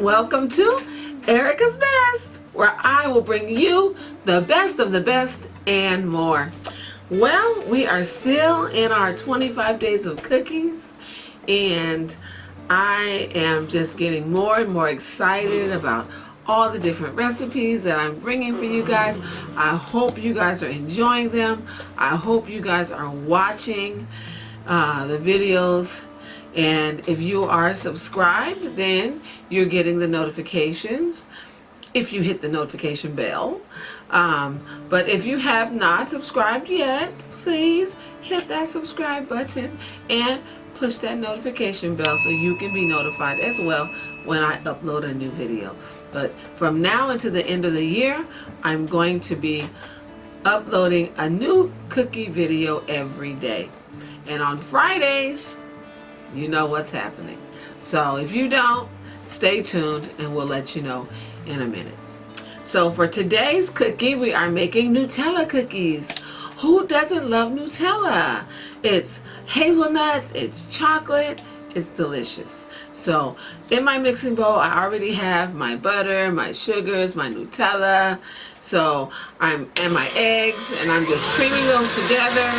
Welcome to Erika's Best, where I will bring you the best of the best and more. Well, we are still in our 25 days of cookies, and I am just getting more and more excited about all the different recipes that I'm bringing for you guys. I hope you guys are enjoying them. I hope you guys are watching the videos. And if you are subscribed, then you're getting the notifications if you hit the notification bell. But if you have not subscribed yet, please hit that subscribe button and push that notification bell so you can be notified as well when I upload a new video. But from now until the end of the year, I'm going to be uploading a new cookie video every day. And on Fridays, you know what's happening. So if you don't, stay tuned and we'll let you know in a minute. So for today's cookie, we are making Nutella cookies. Who doesn't love Nutella? It's hazelnuts, it's chocolate, it's delicious. So in my mixing bowl, I already have my butter, my sugars, my Nutella. So and my eggs, and I'm just creaming those together.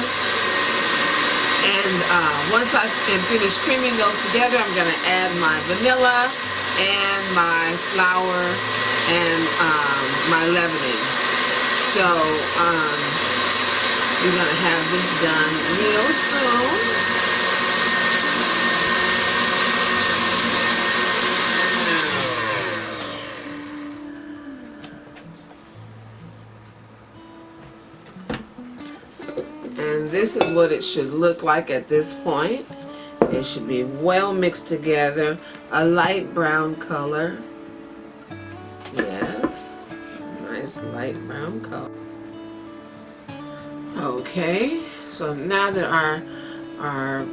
And once I am finished creaming those together, I'm going to add my vanilla and my flour and my leavening. So we're going to have this done real soon. And this is what it should look like at this point. It should be well mixed together, a light brown color. Yes, nice light brown color. Okay, so now that our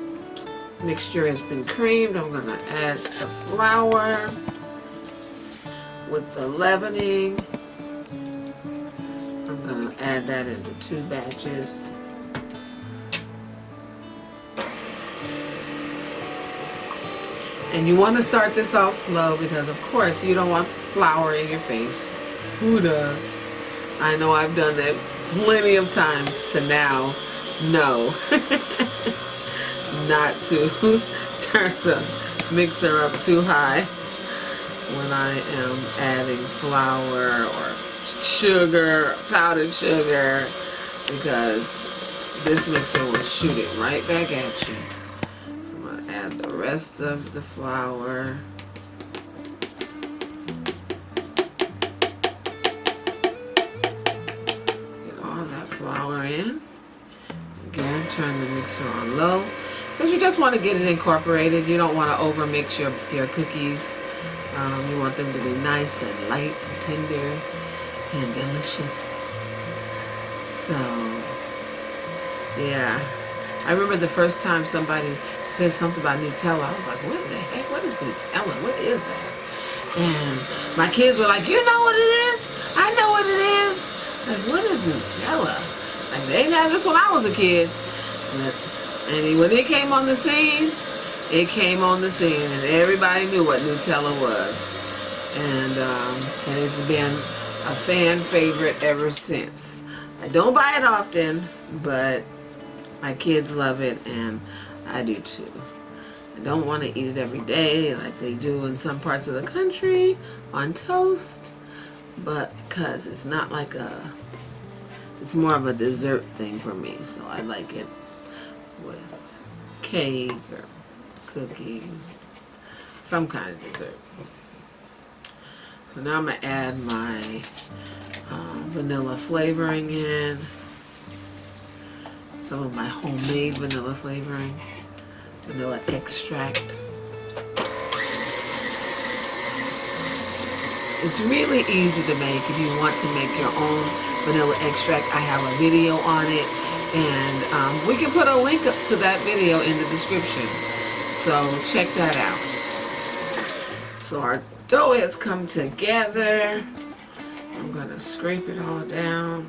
mixture has been creamed, I'm going to add the flour with the leavening. I'm going to add that into 2 batches. And you want to start this off slow because, of course, you don't want flour in your face. Who does? I know I've done that plenty of times to now know not to turn the mixer up too high when I am adding flour or sugar, powdered sugar, because this mixer will shoot it right back at you. Add the rest of the flour. Get all that flour in. Again, turn the mixer on low because you just want to get it incorporated. You don't want to over mix your cookies. You want them to be nice and light and tender and delicious. So, yeah. I remember the first time somebody said something about Nutella. I was like, what the heck? What is Nutella? What is that? And my kids were like, you know what it is? I know what it is. Like, what is Nutella? Like, they didn't have this when I was a kid. And when it came on the scene, it came on the scene. And everybody knew what Nutella was. And it's been a fan favorite ever since. I don't buy it often, but my kids love it, and I do too. I don't want to eat it every day like they do in some parts of the country on toast, but because it's not like it's more of a dessert thing for me, so I like it with cake or cookies, some kind of dessert. So now I'm going to add my vanilla flavoring in. Some of my homemade vanilla flavoring, vanilla extract. It's really easy to make if you want to make your own vanilla extract. I have a video on it, and we can put a link up to that video in the description. So check that out. So our dough has come together. I'm going to scrape it all down.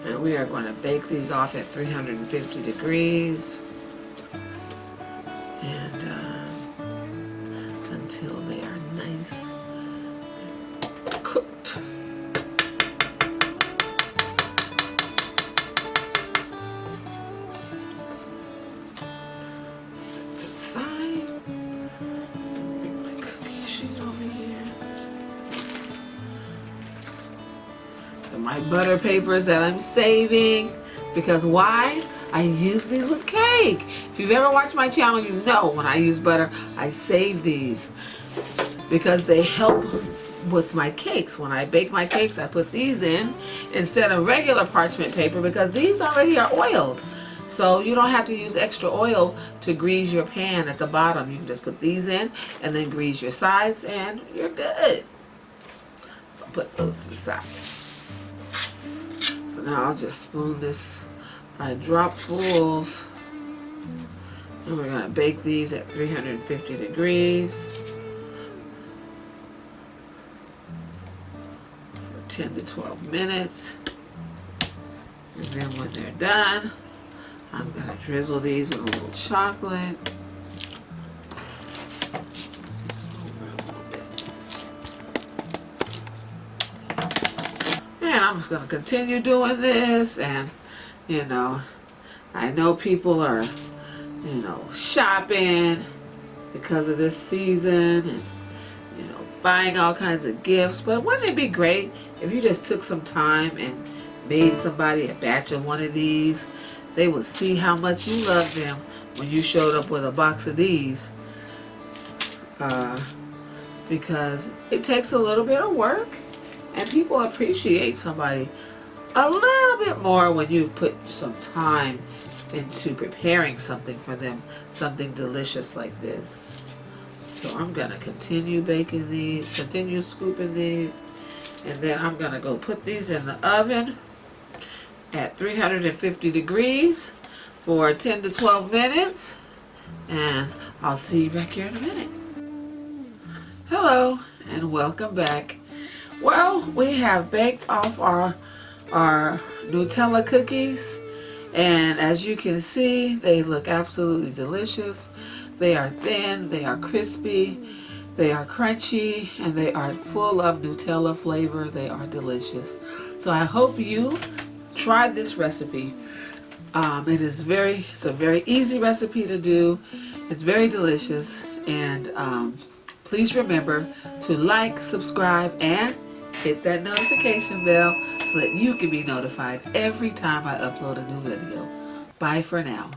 And we are going to bake these off at 350 degrees. And until they are nice and cooked. To the side. Bring my cookie sheet over here. So my butter papers that I'm saving, because why? I use these with cake. If you've ever watched my channel, you know when I use butter, I save these because they help with my cakes. When I bake my cakes, I put these in instead of regular parchment paper because these already are oiled. So you don't have to use extra oil to grease your pan at the bottom. You can just put these in and then grease your sides and you're good. So I'll put those to the side. So now I'll just spoon this by dropfuls. And we're going to bake these at 350 degrees for 10 to 12 minutes. And then when they're done, I'm going to drizzle these with a little chocolate. Just over a little bit. And I'm just going to continue doing this. And you know, I know people are, you know, shopping because of this season and, you know, buying all kinds of gifts. But wouldn't it be great if you just took some time and made somebody a batch of one of these? They would see how much you love them when you showed up with a box of these. Because it takes a little bit of work and people appreciate somebody a little bit more when you've put some time into preparing something for them, something delicious like this. So I'm gonna continue baking these, continue scooping these, and then I'm gonna go put these in the oven at 350 degrees for 10 to 12 minutes, and I'll see you back here in a minute. Hello, and welcome back. Well, we have baked off our Nutella cookies, and as you can see, they look absolutely delicious. They are thin, they are crispy, they are crunchy, and they are full of Nutella flavor. They are delicious. So I hope you try this recipe. It's a very easy recipe to do. It's very delicious, and please remember to like, subscribe, and hit that notification bell so that you can be notified every time I upload a new video. Bye for now.